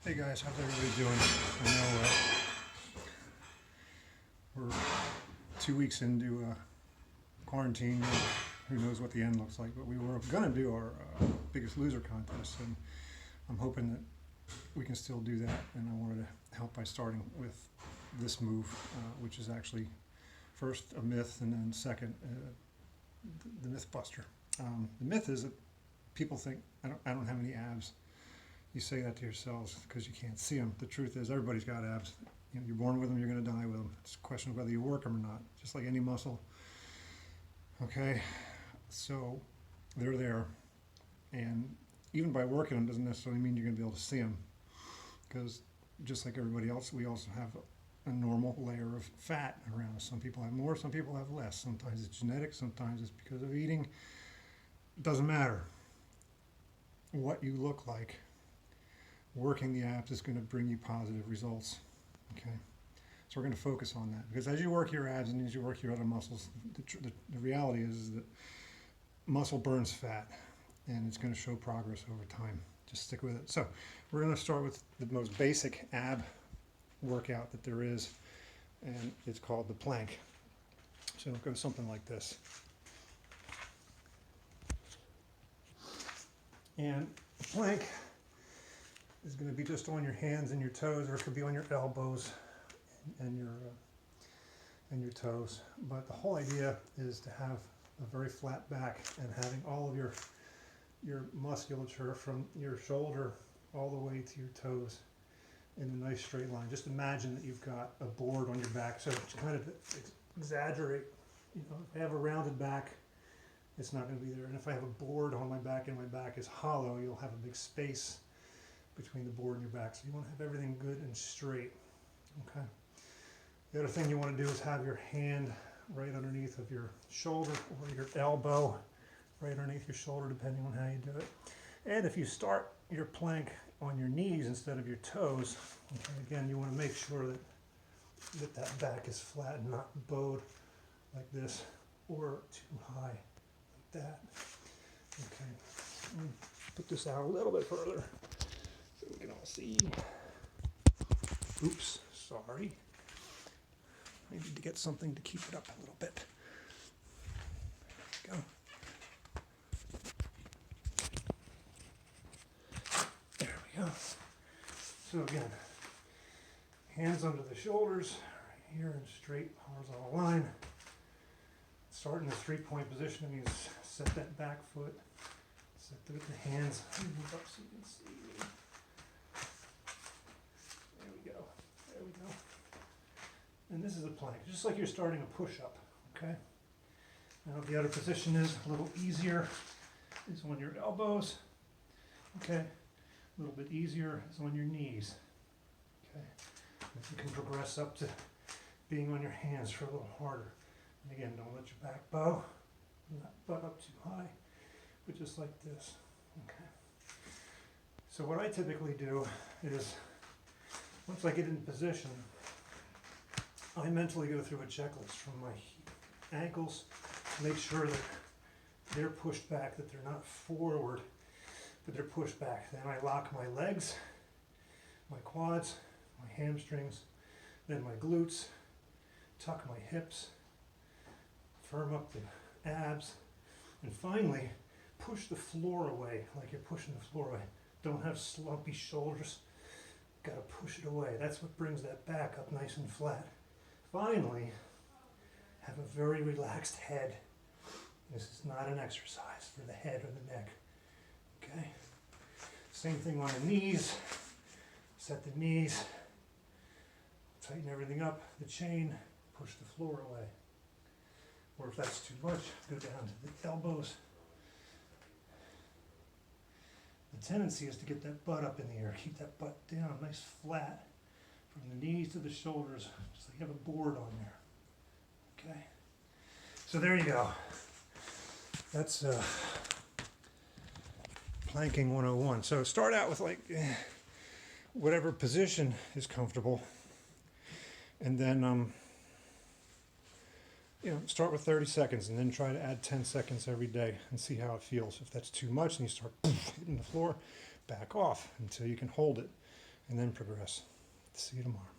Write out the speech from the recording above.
Hey guys, how's everybody doing? I know we're 2 weeks into quarantine. Who knows what the end looks like? But we were gonna do our Biggest Loser contest, and I'm hoping that we can still do that. And I wanted to help by starting with this move, which is actually first a myth, and then second the myth buster. The myth is that people think I don't have any abs. You say that to yourselves because you can't see them. The truth is, everybody's got abs. You know, you're born with them, you're going to die with them. It's a question of whether you work them or not, just like any muscle. Okay, so they're there, and even by working them doesn't necessarily mean you're going to be able to see them, because just like everybody else, we also have a normal layer of fat around us. Some people have more, some people have less. Sometimes it's genetic, sometimes it's because of eating. It doesn't matter what you look like. Working the abs is going to bring you positive results. Okay, so we're going to focus on that, because as you work your abs and as you work your other muscles, the reality is that muscle burns fat, and it's going to show progress over time. Just stick with it. So we're going to start with the most basic ab workout that there is, and it's called the plank. So it goes something like this. And the plank is going to be just on your hands and your toes, or it could be on your elbows and your toes. But the whole idea is to have a very flat back and having all of your musculature from your shoulder all the way to your toes in a nice straight line. Just imagine that you've got a board on your back. So to kind of exaggerate, you know, if I have a rounded back, it's not going to be there. And if I have a board on my back and my back is hollow, you'll have a big space between the board and your back. So you want to have everything good and straight. Okay. The other thing you want to do is have your hand right underneath of your shoulder, or your elbow right underneath your shoulder, depending on how you do it. And if you start your plank on your knees instead of your toes, okay, again, you want to make sure that back is flat and not bowed like this, or too high like that. Okay. Let me put this out a little bit further so we can all see. Oops, sorry. I need to get something to keep it up a little bit. There we go. There we go. So again, hands under the shoulders, right here in straight horizontal line. Start in the 3-point position. That means set that back foot, set it with the hands. Move up so you can see. There we go. There we go. And this is a plank, just like you're starting a push-up, okay? Now the other position is a little easier. Is on your elbows, okay? A little bit easier is on your knees, okay? And you can progress up to being on your hands for a little harder. And again, don't let your back bow, not butt up too high, but just like this, okay? So what I typically do is, once I get in position, I mentally go through a checklist from my ankles to make sure that they're pushed back, that they're not forward, but they're pushed back. Then I lock my legs, my quads, my hamstrings, then my glutes, tuck my hips, firm up the abs, and finally push the floor away like you're pushing the floor away. Don't have slumpy shoulders. Got to push it away. That's what brings that back up nice and flat. Finally, have a very relaxed head. This is not an exercise for the head or the neck. Okay? Same thing on the knees. Set the knees. Tighten everything up. The chain. Push the floor away. Or if that's too much, go down to the elbows. The tendency is to get that butt up in the air. Keep that butt down, nice flat. From the knees to the shoulders, just like you have a board on there. Okay? So there you go. That's planking 101. So start out with like whatever position is comfortable. And then start with 30 seconds and then try to add 10 seconds every day and see how it feels. If that's too much and you start hitting the floor, back off until you can hold it. and then progress. See you tomorrow.